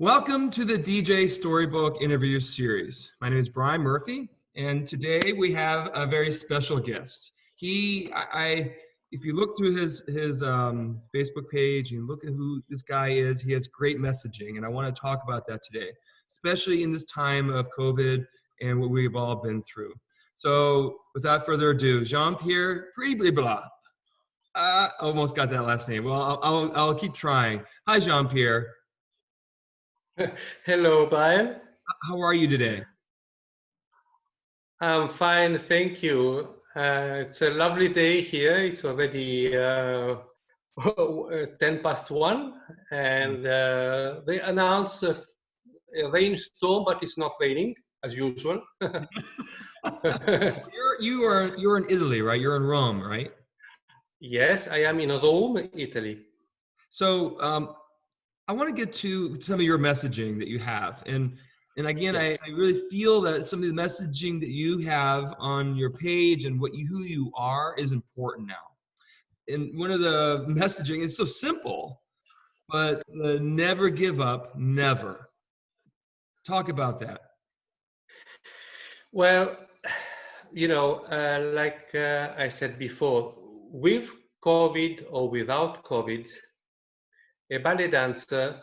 Welcome to the DJ Storybook interview series. My name is Brian Murphy, and today we have a very special guest. If you look through his Facebook page and look at who this guy is, he has great messaging, and I want to talk about that today, especially in this time of COVID and what we've all been through. So, without further ado, Jean-Pierre Pribla. Almost got that last name. Well, I'll keep trying. Hi, Jean-Pierre. Hello, Brian. How are you today? I'm fine, thank you. It's a lovely day here. It's already 10 past 1, and they announced a rainstorm, but it's not raining as usual. You're in Italy, right? You're in Rome, right? Yes, I am in Rome, Italy. So I want to get to some of your messaging that you have, and again, yes. I really feel that some of the messaging that you have on your page and who you are is important now. And one of the messaging is so simple, but the never give up, never. Talk about that. Well, like I said before, with COVID or without COVID, a ballet dancer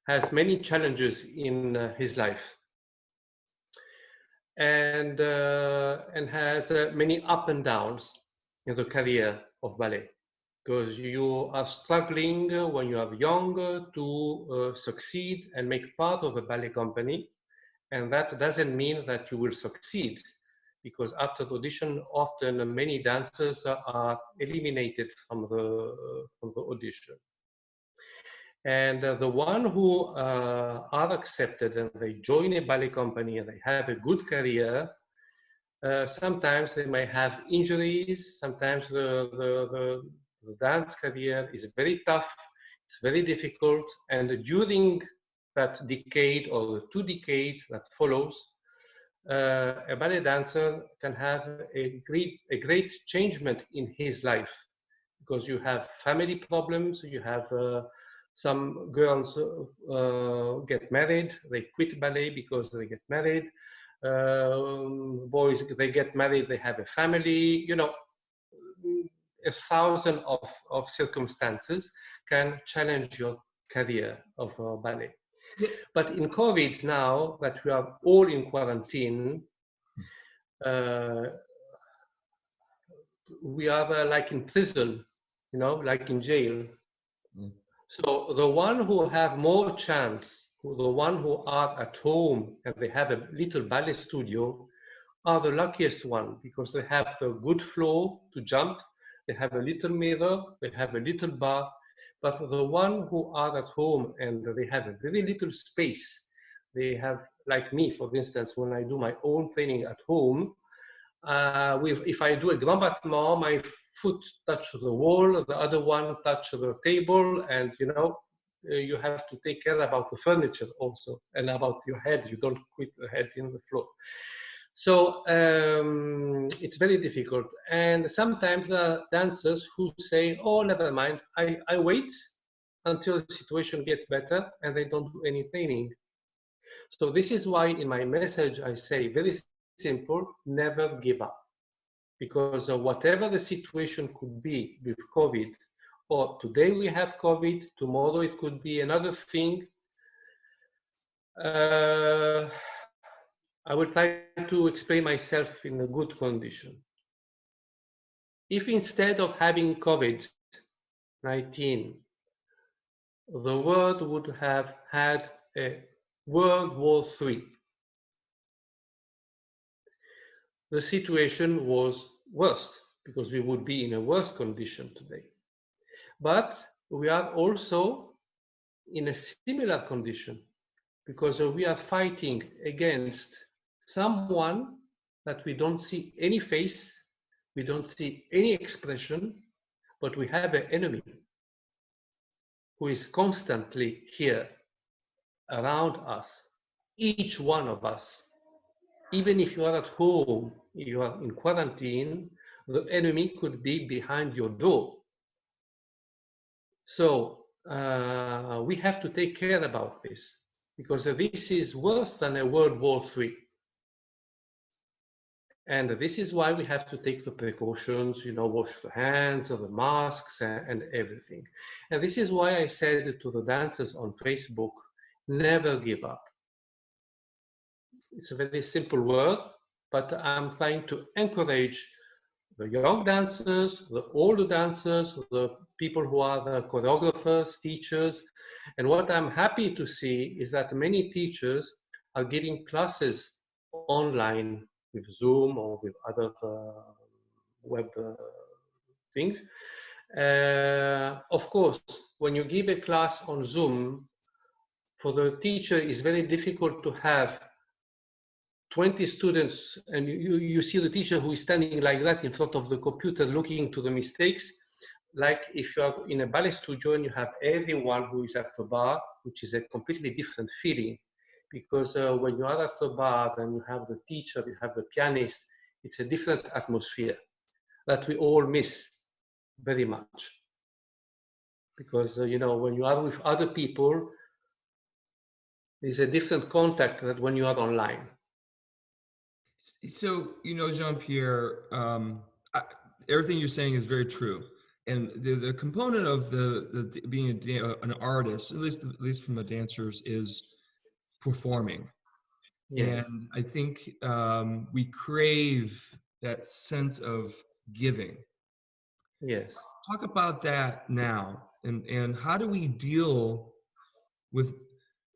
has many challenges in his life, and has many up and downs in the career of ballet, because you are struggling when you are young to succeed and make part of a ballet company, and that doesn't mean that you will succeed, because after the audition, often many dancers are eliminated from the audition. And the one who are accepted and they join a ballet company and they have a good career, sometimes they may have injuries. Sometimes the dance career is very tough, it's very difficult, and during that decade or the 2 decades that follows, a ballet dancer can have a great changement in his life, because you have family problems, you have some girls get married, they quit ballet because they get married. Boys, they get married, they have a family. 1,000 of circumstances can challenge your career of ballet. But in COVID, now that we are all in quarantine, we are like in prison, like in jail. So the one who have more chance, the one who are at home and they have a little ballet studio, are the luckiest one, because they have the good floor to jump, they have a little mirror, they have a little bar. But the one who are at home and they have a very little space, they have, like me, for instance, when I do my own training at home, if I do a grand battement, my foot touch the wall, the other one touch the table, and you have to take care about the furniture also, and about your head. You don't quit the head in the floor. So it's very difficult. And sometimes there are dancers who say, oh, never mind, I wait until the situation gets better, and they don't do any training. So this is why in my message I say very simple, never give up. Because whatever the situation could be with COVID, or today we have COVID, tomorrow it could be another thing, I will try to explain myself in a good condition. If instead of having COVID-19, the world would have had a World War III, the situation was worse, because we would be in a worse condition today. But we are also in a similar condition, because we are fighting against someone that we don't see any face, we don't see any expression, but we have an enemy who is constantly here around us, each one of us. Even if you are at home, you are in quarantine, the enemy could be behind your door. So we have to take care about this, because this is worse than a World War III. And this is why we have to take the precautions, wash the hands, the masks, and everything. And this is why I said to the dancers on Facebook, never give up. It's a very simple word, but I'm trying to encourage the young dancers, the older dancers, the people who are the choreographers, teachers. And what I'm happy to see is that many teachers are giving classes online with Zoom or with other web things. Of course, when you give a class on Zoom, for the teacher, it's very difficult to have 20 students and you see the teacher who is standing like that in front of the computer looking to the mistakes. Like if you are in a ballet studio and you have everyone who is at the bar, which is a completely different feeling. Because when you are at the bar and you have the teacher, you have the pianist, it's a different atmosphere that we all miss very much. Because, when you are with other people, there's a different contact than when you are online. So, Jean-Pierre, everything you're saying is very true. And the component of the being an artist, at least from the dancers, is performing. Yes. And I think we crave that sense of giving. Yes. Talk about that now, and how do we deal with,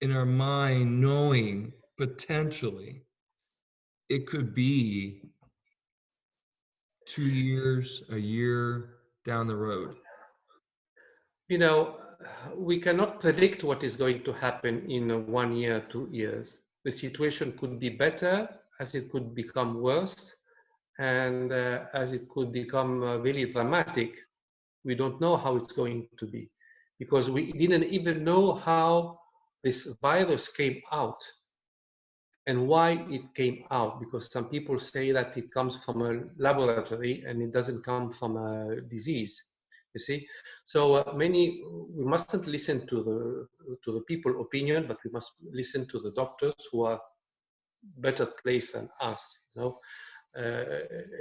in our mind, knowing potentially it could be 2 years, a year down the road? We cannot predict what is going to happen in 1 year, 2 years. The situation could be better, as it could become worse, and as it could become really dramatic. We don't know how it's going to be, because we didn't even know how this virus came out and why it came out, because some people say that it comes from a laboratory and it doesn't come from a disease. You see, so we mustn't listen to the people opinion, but we must listen to the doctors who are better placed than us.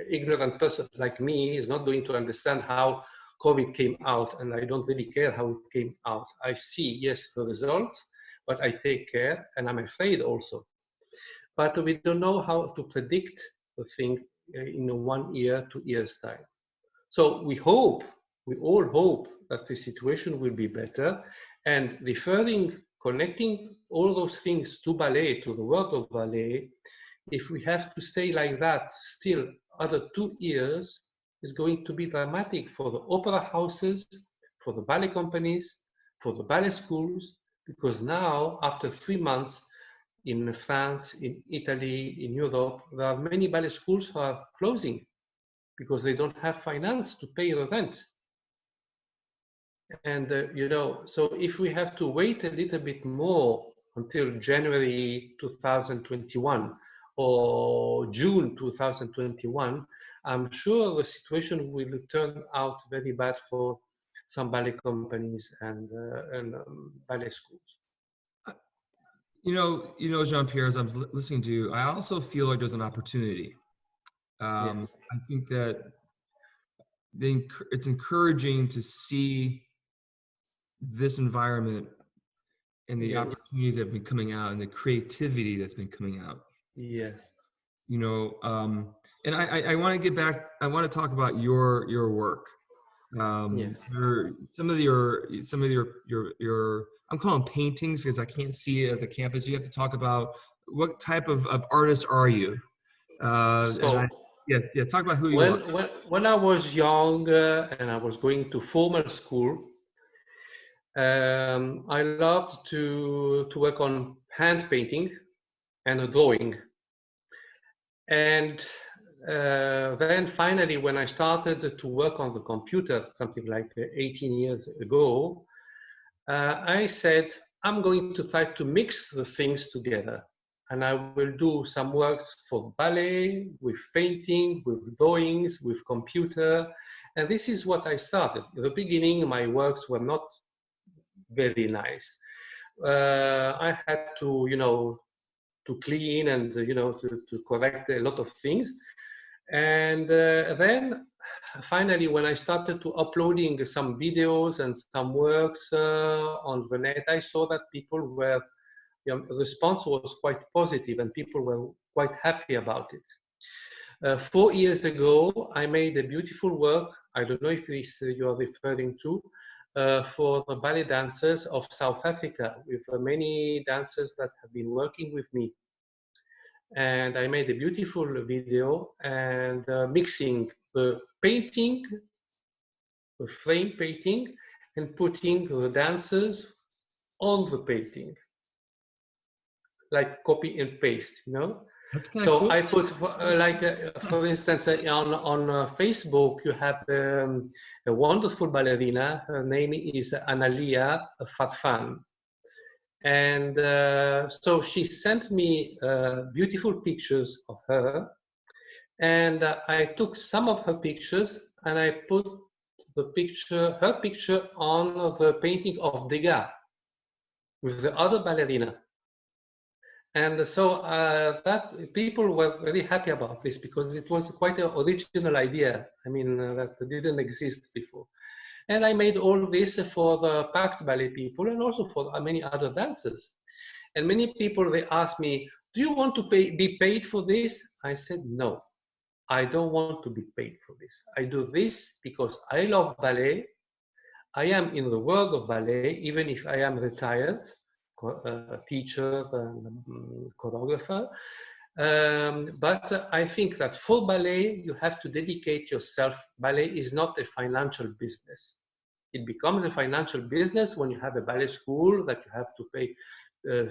Ignorant person like me is not going to understand how COVID came out, and I don't really care how it came out. I see, yes, the results, but I take care, and I'm afraid also. But we don't know how to predict the thing in 1 year, 2 years time. So we all hope that the situation will be better, and connecting all those things to ballet, to the world of ballet, if we have to stay like that still other 2 years, is going to be dramatic for the opera houses, for the ballet companies, for the ballet schools, because now, after 3 months, in France, in Italy, in Europe, there are many ballet schools who are closing because they don't have finance to pay the rent. And, so if we have to wait a little bit more until January 2021 or June 2021, I'm sure the situation will turn out very bad for some ballet companies and ballet schools. Jean-Pierre, as I'm listening to you, I also feel like there's an opportunity. Yes. I think that it's encouraging to see this environment and the opportunities that have been coming out and the creativity that's been coming out. Yes. And I want to get back. I want to talk about your work. Yes. Some of your I'm calling them paintings because I can't see it as a canvas. You have to talk about what type of artist are you? Talk about who you are. When I was young and I was going to formal school, I loved to work on hand painting and drawing. And then finally, when I started to work on the computer, something like 18 years ago, I said, I'm going to try to mix the things together. And I will do some works for ballet, with painting, with drawings, with computer. And this is what I started. In the beginning, my works were not very nice. I had to, to clean and, to correct a lot of things. And then finally, when I started to uploading some videos and some works on the net, I saw that people were, the response was quite positive and people were quite happy about it. 4 years ago, I made a beautiful work. I don't know if this you are referring to, for the ballet dancers of South Africa, with many dancers that have been working with me. And I made a beautiful video and mixing the painting, the frame painting, and putting the dancers on the painting, like copy and paste, That's kind of So cool. I put, for instance, on Facebook, you have a wonderful ballerina. Her name is Analia Fatfan. And so she sent me beautiful pictures of her. And I took some of her pictures and I put her picture on the painting of Degas with the other ballerina. And so that people were very happy about this because it was quite an original idea. I mean, that didn't exist before. And I made all this for the Pact Ballet people and also for many other dancers. And many people, they asked me, do you want to be paid for this? I said, no, I don't want to be paid for this. I do this because I love ballet. I am in the world of ballet, even if I am retired. Teacher and choreographer. But I think that for ballet, you have to dedicate yourself. Ballet is not a financial business. It becomes a financial business when you have a ballet school that you have to pay,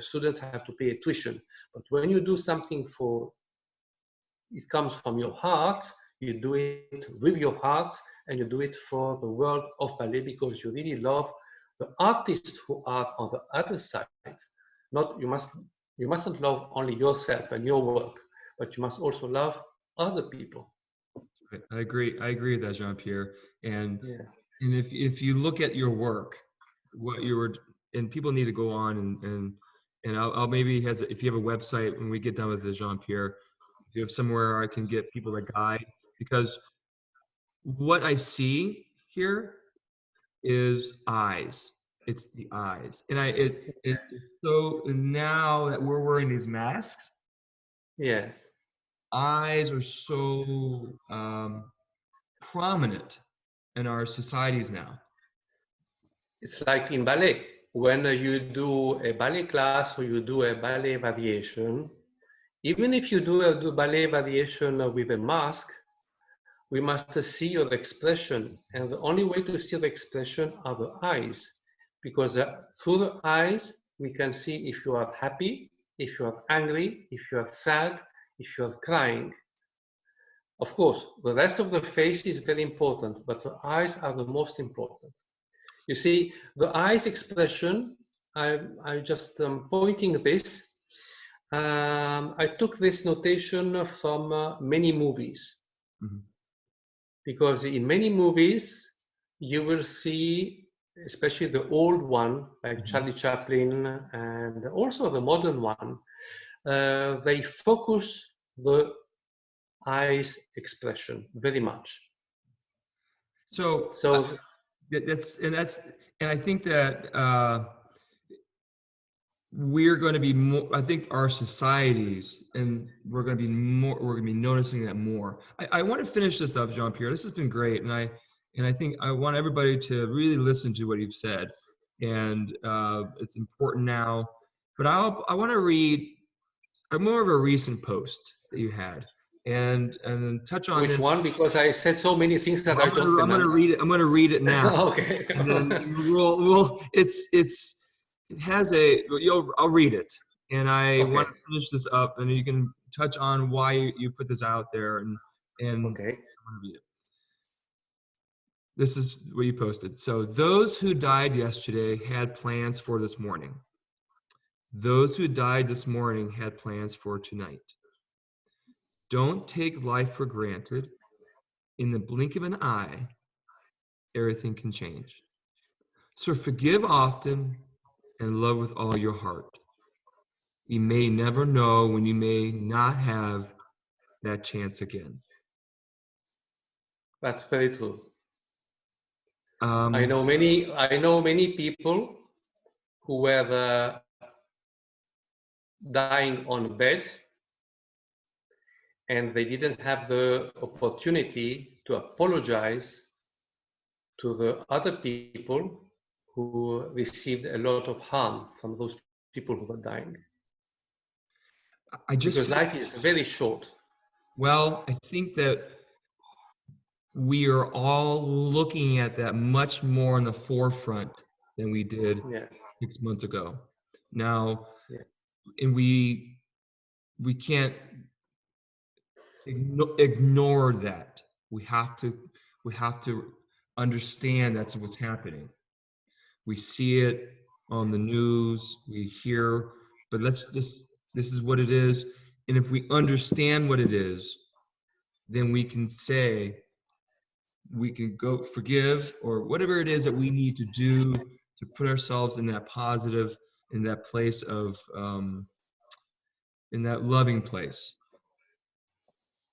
students have to pay a tuition. But when you do something it comes from your heart, you do it with your heart, and you do it for the world of ballet because you really love the artists who are on the other side. You mustn't love only yourself and your work, but you must also love other people. I agree with that, Jean-Pierre. And Yes. and if you look at your work, what you were, and people need to go on and I'll maybe if you have a website when we get done with this, Jean-Pierre, if you have somewhere I can get people to guide, because what I see here is eyes. It's the eyes. And it's so now that we're wearing these masks, Yes. eyes are so prominent in our societies now. It's like in ballet. When you do a ballet class or you do a ballet variation, even if you do a ballet variation with a mask, we must see your expression. And the only way to see the expression are the eyes. Because through the eyes, we can see if you are happy, if you are angry, if you are sad, if you are crying. Of course, the rest of the face is very important, but the eyes are the most important. You see, the eyes expression, I just pointing this. I took this notation from many movies. Mm-hmm. Because in many movies, you will see, especially the old one, like Charlie Chaplin, and also the modern one, they focus the eyes expression very much. So and I think that we're going to be more, I think our societies, and we're going to be noticing that more. I want to finish this up, Jean-Pierre. This has been great. And I think I want everybody to really listen to what you've said. And it's important now, but I want to read more of a recent post that you had and then touch on which this. one? Because I said so many things that I don't remember. I'm going to read it. I'm going to read it now. Okay. And then it has I'll read it, and I want to finish this up, and you can touch on why you put this out there, and okay. I'm going to read it. This is what you posted. So those who died yesterday had plans for this morning. Those who died this morning had plans for tonight. Don't take life for granted. In the blink of an eye, everything can change. So forgive often and love with all your heart. You may never know when you may not have that chance again. That's very true. I Um, know many people who were dying on bed, and they didn't have the opportunity to apologize to the other people who received a lot of harm from those people who were dying. I just Because feel, life is very short. well, I think that we are all looking at that much more in the forefront than we did Yeah, 6 months ago. Now, yeah, and we can't ignore that. We have to understand that's what's happening. We see it on the news, we hear, but this is what it is. And if we understand what it is, then we can say, we can go forgive or whatever it is that we need to do to put ourselves in that positive, in that place of, in that loving place.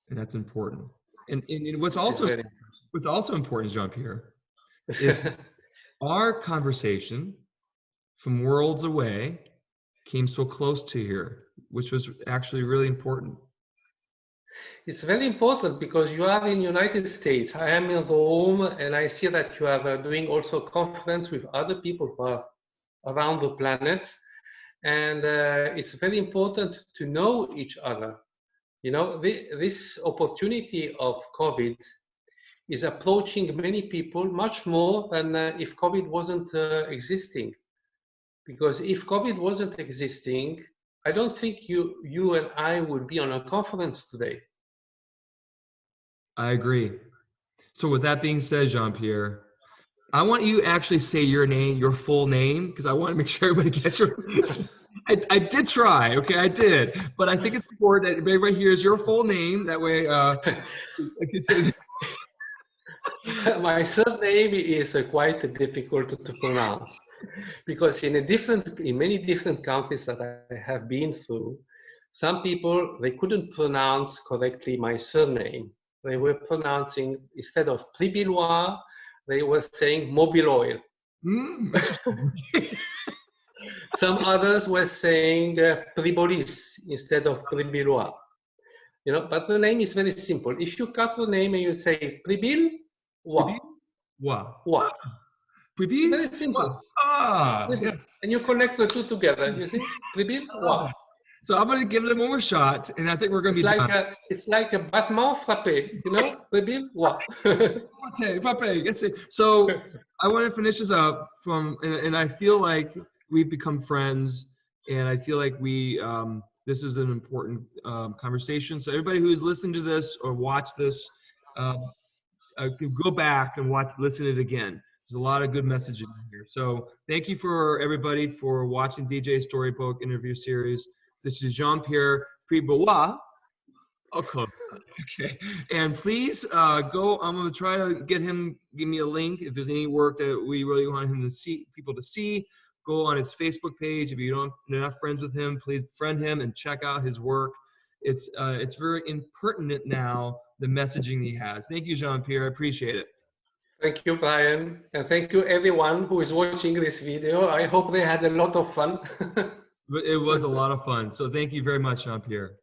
And that's important. And it's very what's also important, Jean-Pierre, is our conversation from worlds away came so close to here, which was actually really important. It's very important because you are in United States. I am in Rome, and I see that you are doing also conference with other people who are around the planet. And it's very important to know each other. You know, this opportunity of COVID is approaching many people much more than if COVID wasn't existing. Because if COVID wasn't existing, I don't think you and I would be on a conference today. I agree. So with that being said, Jean-Pierre, I want you to actually say your name, your full name, because I want to make sure everybody gets your. I did try, okay, I did, but I think it's important that everybody hears your full name. That way, I can say. My surname is quite difficult to pronounce because in many different countries that I have been through, some people they couldn't pronounce correctly my surname. They were pronouncing instead of Pribilois, they were saying mobile oil. Interesting. Some others were saying Pribolis instead of Pribilois. You know, but the name is very simple. If you cut the name and you say Pribil, Pribi? wa, Wa. wa. Pribi? Very Wa. simple. Ah, yes. And you connect the two together. You see, Pribil, I love wa. that. So I'm going to give them one more shot, and I think we're going to be done. It's like a Batman frappé, you know, Pribil, wa. That's it. So I want to finish this up and I feel like we've become friends, and I feel like this is an important conversation. So everybody who is listening to this or watch this, can go back and listen to it again. There's a lot of good messaging in here. So thank you for everybody for watching DJ Storybook interview series. This is Jean-Pierre Pribois. Oh, close. Okay. And please go. I'm going to try to give me a link if there's any work that we really want him to see, people to see. Go on his Facebook page. If you're not friends with him, please friend him and check out his work. It's very impertinent now, the messaging he has. Thank you, Jean-Pierre. I appreciate it. Thank you, Brian. And thank you, everyone who is watching this video. I hope they had a lot of fun. It was a lot of fun. So thank you very much, Jean-Pierre.